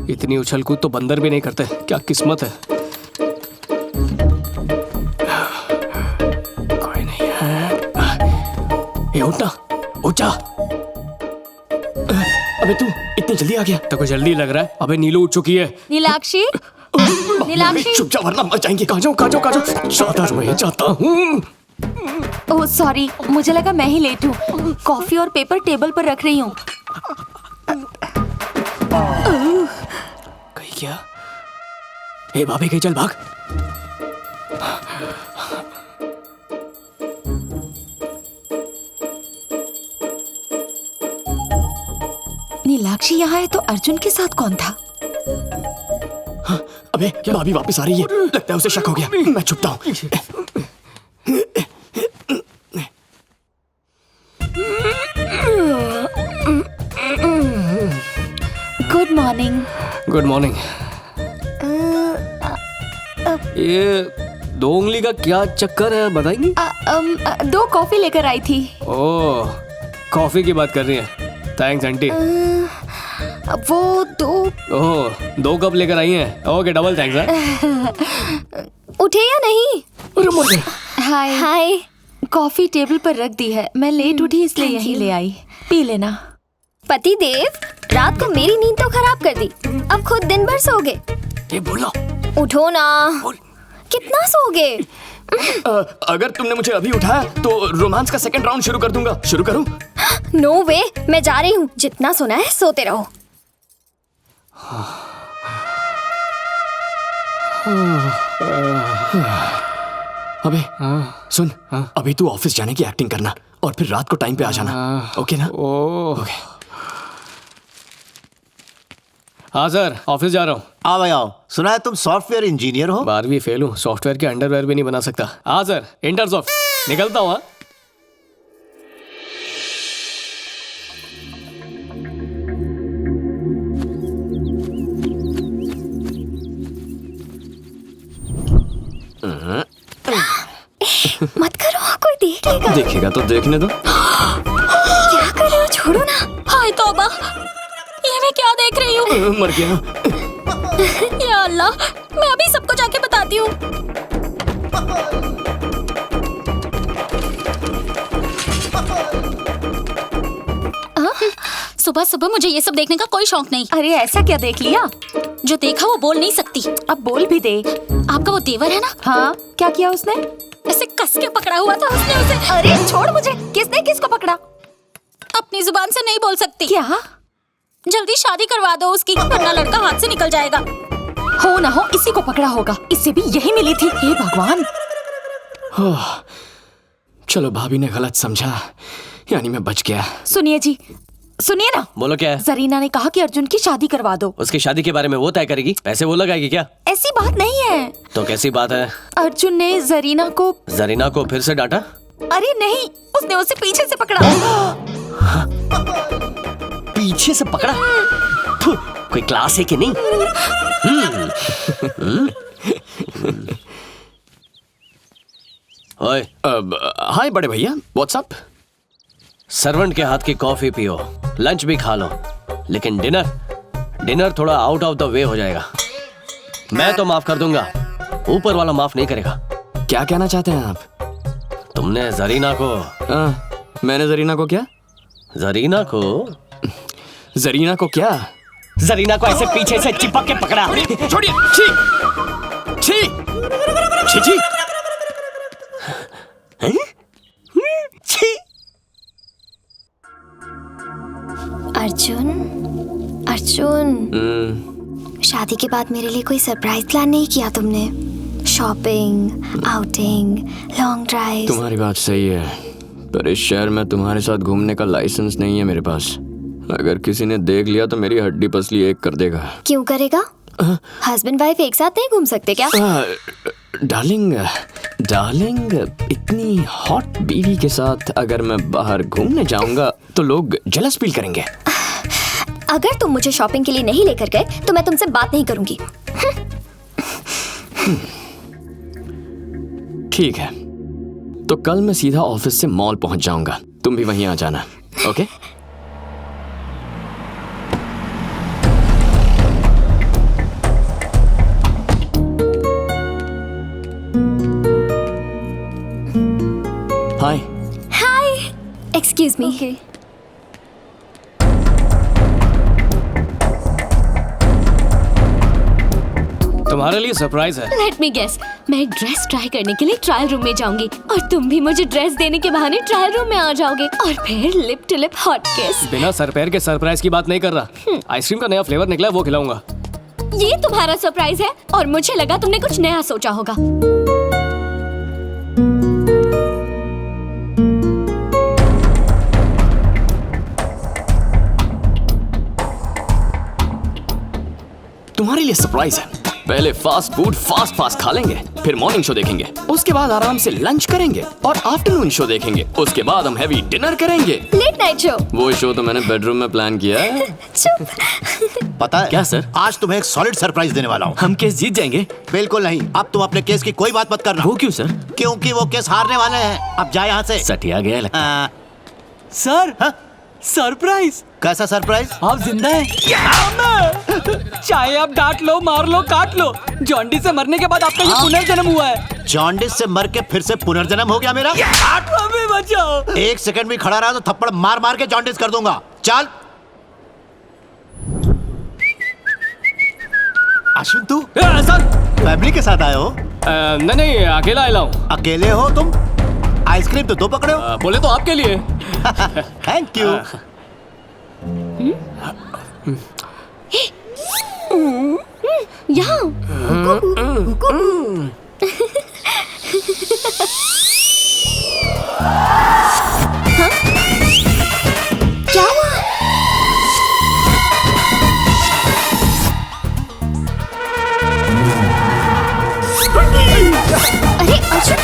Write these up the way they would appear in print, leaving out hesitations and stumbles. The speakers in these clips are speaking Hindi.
इतनी उछल कूद तो बंदर भी नहीं करते। क्या किस्मत है। कोई नहीं है। ए, उठना, उठ जा। अबे तू इतनी जल्दी आ गया? तो कोई जल्दी लग रहा है। अबे नीलू उठ चुकी है। नीलाक्षी, नीलाक्षी। चुप जा वरना मर जाएंगे। कहाँ जाऊँ जाता हूँ। ओह सॉरी, मुझे लगा मैं ही लेट हूँ। कॉफी और पेपर टेबल पर रख रही हूँ। कहीं क्या? ए भाभी कहीं चल भाग। नीलाक्षी यहाँ है तो अर्जुन के साथ कौन था? हाँ, अबे भाभी वापस आ रही है। लगता है उसे शक हो गया। मैं छुपता हूँ। Good morning. Good morning. ये 2 उंगली का क्या चक्कर है बताएंगी? 2 कॉफी लेकर आई थी। ओह, कॉफी की बात कर रही है। Thanks aunty. वो 2। ओह, 2 कप लेकर आई हैं। ओके, डबल थैंक्स है। उठे या नहीं? हाय हाय। कॉफी टेबल पर रख दी है। मैं लेट उठी इसलिए यहीं ले आई। पी लेना। पति देव, रात को मेरी नींद तो खराब कर दी। अब खुद दिन भर सोगे। ये बोलो। उठो ना। कितना सोगे? अगर तुमने मुझे अभी उठाया तो रोमांस का सेकंड राउंड शुरू कर दूंगा। शुरू करूं? नो वे, मैं जा रही हूँ। जितना सोना है सोते रहो। अबे सुन, अभी तू ऑफिस जाने की एक्टिंग करना और फिर रात को टाइम पे आ जाना। ओके ना? ओके। हाँ सर, ऑफिस जा रहा हूँ। आओ भाई आओ। सुना है तुम सॉफ्टवेयर इंजीनियर हो? 12वीं फेल हूँ। सॉफ्टवेयर के अंडरवेयर भी नहीं बना सकता। हाँ सर, इंटर्स ऑफ। निकलता हूँ। मत करो, कोई देख लेगा। देखेगा तो देखने दो। क्या कर रहे हो? छोड़ो ना। हाय तौबा, ये मैं क्या देख रही हूँ? मर गया। या अल्लाह, मैं अभी सबको जाके बताती हूँ। सुबह सुबह मुझे ये सब देखने का कोई शौक नहीं। अरे ऐसा क्या देख लिया? जो देखा वो बोल नहीं सकती। अब बोल भी दे। आपका वो देवर है ना? हाँ, क्या किया उसने? ऐसे कस के पकड़ा हुआ था उसने उसे। अरे छोड़ मुझे। किसने किसको पकड़ा? अपनी जुबान से नहीं बोल सकती। क्या? जल्दी शादी करवा दो उसकी, वरना लड़का हाथ से निकल जाएगा। हो ना हो इसी को पकड़ा होगा। इससे भी यही मिली थी। हे भगवान। चलो, भाभी ने गलत समझा, यानी मैं बच गया। सुनिए जी, सुनिए ना। बोलो क्या है? जरीना ने कहा कि अर्जुन की शादी करवा दो। उसकी शादी के बारे में वो तय करेगी? पैसे वो लगाएगी क्या? ऐसी बात नहीं है। तो कैसी बात है? अर्जुन ने जरीना को फिर से डांटा? अरे नहीं, उसने उसे पीछे से पकड़ा। पीछे से पकड़ा? कोई क्लास है कि नहीं? ओए, हाय बड़े भैया, व्हाट्सअप? सर्वेंट के हाथ की कॉफी पियो, लंच भी खा लो, लेकिन डिनर थोड़ा आउट ऑफ द वे हो जाएगा। मैं तो माफ कर दूंगा, ऊपर वाला माफ नहीं करेगा। क्या कहना चाहते हैं आप? तुमने जरीना को मैंने जरीना को क्या? जरीना को क्या? जरीना को ऐसे पीछे से चिपक के पकड़ा। छोड़िए। छी छी छी छी। छी। अर्जुन, शादी के बाद मेरे लिए कोई सरप्राइज प्लान नहीं किया तुमने? Shopping, outing, long drive. तुम्हारी बात सही है, पर इस शहर में तुम्हारे साथ घूमने का लाइसेंस नहीं है मेरे पास। अगर किसी ने देख लिया तो मेरी हड्डी पसली एक कर देगा। क्यों करेगा? हस्बैंड वाइफ एक साथ नहीं घूम सकते क्या? डार्लिंग, इतनी हॉट बीवी के साथ अगर मैं बाहर घूमने जाऊंगा तो लोग जेलस फील करेंगे। अगर तुम मुझे शॉपिंग के लिए नहीं लेकर गए तो मैं तुमसे बात नहीं करूंगी। ठीक है, तो कल मैं सीधा ऑफिस से मॉल पहुंच जाऊंगा। तुम भी वहीं आ जाना, ओके? Excuse me. तुम्हारे लिए सरप्राइज है। लेट मी गेस, मैं एक ड्रेस ट्राई करने के लिए ट्रायल रूम में जाऊंगी और तुम भी मुझे ड्रेस देने के बहाने ट्रायल रूम में आ जाओगे और फिर लिप टू लिप हॉट किस। बिना सर पैर के सरप्राइज की बात नहीं कर रहा। आइसक्रीम का नया फ्लेवर निकला है, वो खिलाऊंगा। ये तुम्हारा सरप्राइज है और मुझे लगा तुमने कुछ नया सोचा होगा। तुम्हारे लिए सरप्राइज है। पहले फास्ट फूड फास्ट खा लेंगे, फिर मॉर्निंग शो देखेंगे, उसके बाद आराम से लंच करेंगे और आफ्टरनून शो देखेंगे, उसके बाद हम हैवी डिनर करेंगे। Late night show. वो शो तो मैंने बेडरूम में प्लान किया है। चुप। पता है क्या सर? आज तुम्हें एक सॉलिड सरप्राइज देने वाला हूँ। हम केस जीत जाएंगे। बिल्कुल नहीं, अब तुम अपने केस की कोई बात मत करना। वो क्यों सर? क्योंकि वो केस हारने वाले हैं। अब जाए यहाँ से। सटिया गया लगता है। आ, सर हाँ? सरप्राइज। कैसा सरप्राइज? आप जिंदा हैं? चाहे आप डांट लो, मार लो, काट लो, जॉन्डी से मरने के बाद आपका ये पुनर्जन्म हुआ है। जॉन्डिस से मर के फिर से पुनर्जन्म हो गया मेरा। हमें बचाओ। एक सेकंड भी खड़ा रहा तो थप्पड़ मार मार के जॉन्डिस कर दूंगा। चल अश्विन, तू सर फैमिली के साथ आए हो? नहीं, अकेला आया हूँ। अकेले हो तुम? आइसक्रीम तो दो पकड़े हो। बोले तो आपके लिए। Thank you. यहाँ क्या हुआ? अरे अर्जुन,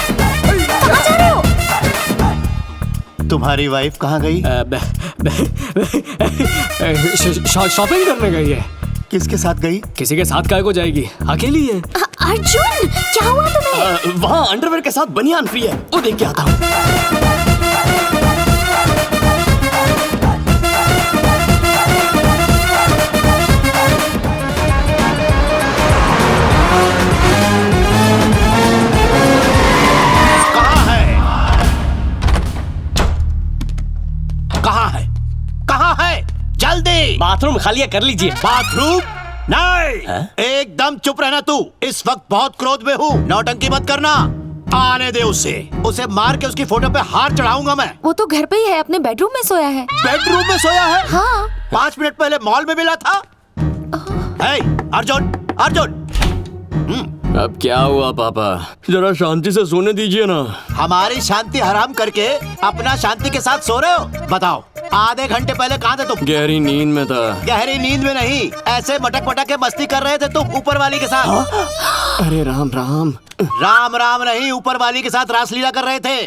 कहाँ जा रहे हो? तुम्हारी वाइफ कहाँ गई? शॉपिंग करने गई है। किसके साथ गई? किसी के साथ काहे को जाएगी, अकेली है। अर्जुन, क्या हुआ तुम्हें? वहाँ अंडरवेयर के साथ बनियान फ्री है, वो देख के आता हूँ। बाथरूम खाली है, कर लीजिए। बाथरूम नहीं। एकदम चुप रहना तू। इस वक्त बहुत क्रोध में हूँ। नौटंकी मत करना। आने दे उसे मार के उसकी फोटो पे हार चढ़ाऊंगा मैं। वो तो घर पे ही है, अपने बेडरूम में सोया है। बेडरूम में सोया है? हाँ। 5 मिनट पहले मॉल में मिला था। हे अर्जुन, अर्जुन। अब क्या हुआ पापा? जरा शांति से सोने दीजिए ना। हमारी शांति हराम करके अपना शांति के साथ सो रहे हो? बताओ, आधे घंटे पहले कहाँ थे तुम? गहरी नींद में था। गहरी नींद में नहीं, ऐसे मटक मटक के मस्ती कर रहे थे तुम ऊपर वाली के साथ। अरे राम राम। राम राम नहीं, ऊपर वाली के साथ रासलीला कर रहे थे।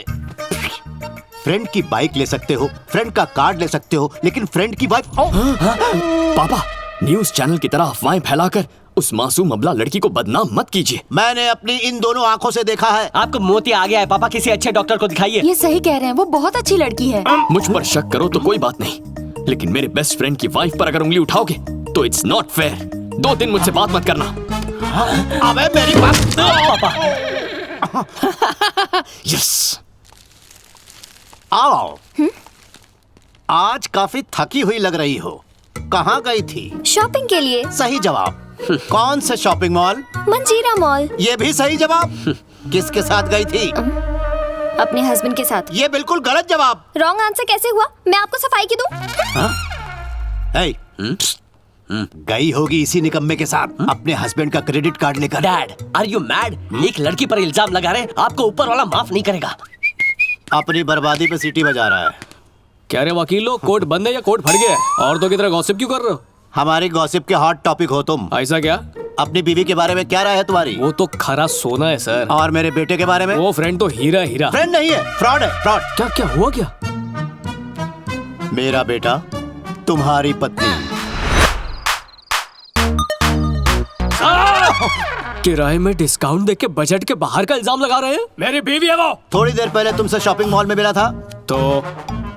फ्रेंड की बाइक ले सकते हो, फ्रेंड का कार्ड ले सकते हो, लेकिन फ्रेंड की वाइफ। पापा, न्यूज चैनल की तरह अफवाहें फैलाकर उस मासूम अबला लड़की को बदनाम मत कीजिए। मैंने अपनी इन दोनों आंखों से देखा है। आपको मोती आ गया है पापा, किसी अच्छे डॉक्टर को दिखाइए। ये सही कह रहे हैं, वो बहुत अच्छी लड़की है। मुझ पर शक करो तो कोई बात नहीं, लेकिन मेरे बेस्ट फ्रेंड की वाइफ पर अगर उंगली उठाओगे तो इट्स नॉट फेयर। 2 दिन मुझसे बात मत करना। अबे मेरी बात पापा। यस। आओ। आज काफी थकी हुई लग रही हो। कहाँ गई थी? शॉपिंग के लिए। सही जवाब। कौन से शॉपिंग मॉल? मंजीरा मॉल। ये भी सही जवाब। किसके साथ गई थी? अपने हस्बैंड के साथ। ये बिल्कुल गलत जवाब। रॉन्ग आंसर कैसे हुआ? मैं आपको सफाई की दूं? हे, गई होगी इसी निकम्मे के साथ अपने हस्बैंड का क्रेडिट कार्ड लेकर। Dad, are you mad? एक लड़की पर इल्जाम लगा रहे हैं, आपको ऊपर वाला माफ नहीं करेगा। अपनी बर्बादी पे सीटी बजा रहा है। क्या रे वकील लोग, कोर्ट बंद है या कोर्ट फट गया है? औरतों की तरह गॉसिप क्यों कर रहे हो? हमारी गॉसिप के हॉट टॉपिक हो तुम। ऐसा क्या? अपनी बीवी के बारे में क्या राय है तुम्हारी? वो तो खरा सोना है सर। और मेरे बेटे के बारे में? वो फ्रेंड तो हीरा हीरा। फ्रेंड नहीं है, फ्रॉड है, फ्रॉड। क्या क्या हुआ क्या? मेरा बेटा तुम्हारी पत्नी। किराए में डिस्काउंट देके बजट के बाहर का इल्जाम लगा रहे हैं। मेरी बीवी है वो। थोड़ी देर पहले तुमसे शॉपिंग मॉल में मिला था तो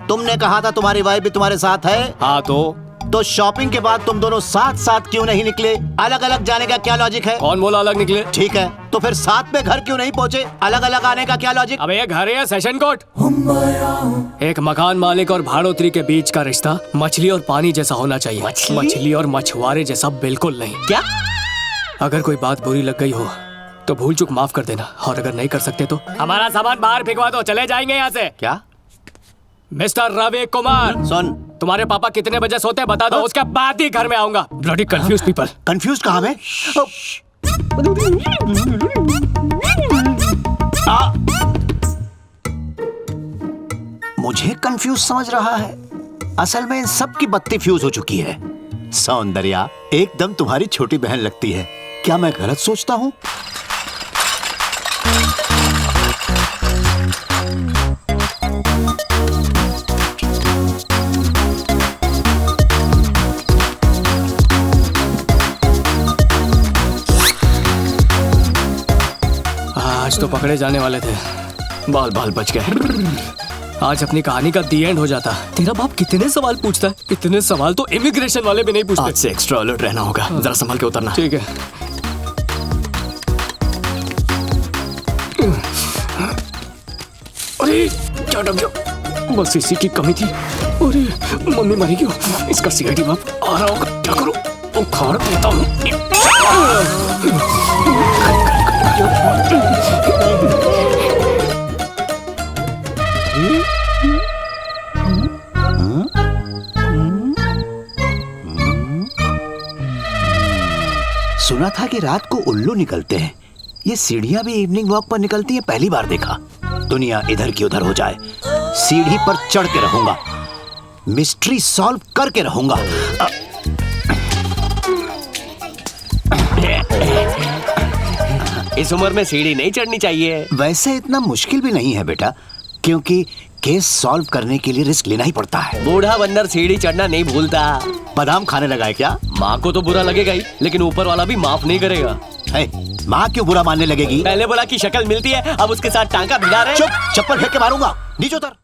तुमने कहा था तुम्हारी वाइफ भी तुम्हारे साथ है। हाँ, तो तो शॉपिंग के बाद तुम दोनों साथ साथ क्यों नहीं निकले? अलग अलग जाने का क्या लॉजिक है? कौन बोला अलग निकले? ठीक है, तो फिर साथ में घर क्यों नहीं पहुंचे? अलग अलग आने का क्या लॉजिक? अब ये घर है या सेशन कोर्ट? एक मकान मालिक और भाड़ोत्री के बीच का रिश्ता मछली और पानी जैसा होना चाहिए। मछली और मछुआरे जैसा बिल्कुल नहीं। क्या? अगर कोई बात बुरी लग गई हो तो भूल चूक माफ कर देना, और अगर नहीं कर सकते तो हमारा सामान बाहर फेंकवा दो, चले जाएंगे यहाँ से। क्या? मिस्टर रवि कुमार, सुन, तुम्हारे पापा कितने बजे सोते हैं बता दो, उसके बाद ही घर में आऊंगा। Bloody confuse people. कंफ्यूज कहाँ मैं? मुझे कंफ्यूज समझ रहा है? असल में इन सब की बत्ती फ्यूज हो चुकी है। सौंदर्या एकदम तुम्हारी छोटी बहन लगती है। क्या मैं गलत सोचता हूँ? आज तो पकड़े जाने वाले थे, बाल बाल बच गए। आज अपनी कहानी का दी एंड हो जाता। तेरा बाप कितने सवाल पूछता है? इतने सवाल तो इमिग्रेशन वाले भी नहीं पूछते। आज से एक्स्ट्रा अलर्ट रहना होगा, जरा संभल के उतरना। ठीक है। अरे क्या डर गया, बस इसी की कमी थी। अरे मम्मी मरी क्यों? इसका सिगरेटी बाप आ रहा होगा, क्या करूं? उखाड़ देता हूँ। सुना था कि रात को उल्लू निकलते हैं। ये सीढ़ियां भी इवनिंग वॉक पर निकलती हैं, पहली बार देखा। दुनिया इधर की उधर हो जाए, सीढ़ी पर चढ़ के रहूंगा, मिस्ट्री सॉल्व करके रहूंगा। इस उम्र में सीढ़ी नहीं चढ़नी चाहिए। वैसे इतना मुश्किल भी नहीं है बेटा, क्योंकि केस सॉल्व करने के लिए रिस्क लेना ही पड़ता है। बूढ़ा बंदर सीढ़ी चढ़ना नहीं भूलता। बादाम खाने लगा है क्या? माँ को तो बुरा लगेगा ही, लेकिन ऊपर वाला भी माफ नहीं करेगा। माँ क्यों बुरा मानने लगेगी? पहले बोला कि शक्ल मिलती है, अब उसके साथ टांका भिड़ा रहे। चुप, चप्पल फेंक के मारूंगा। नीचे उतर।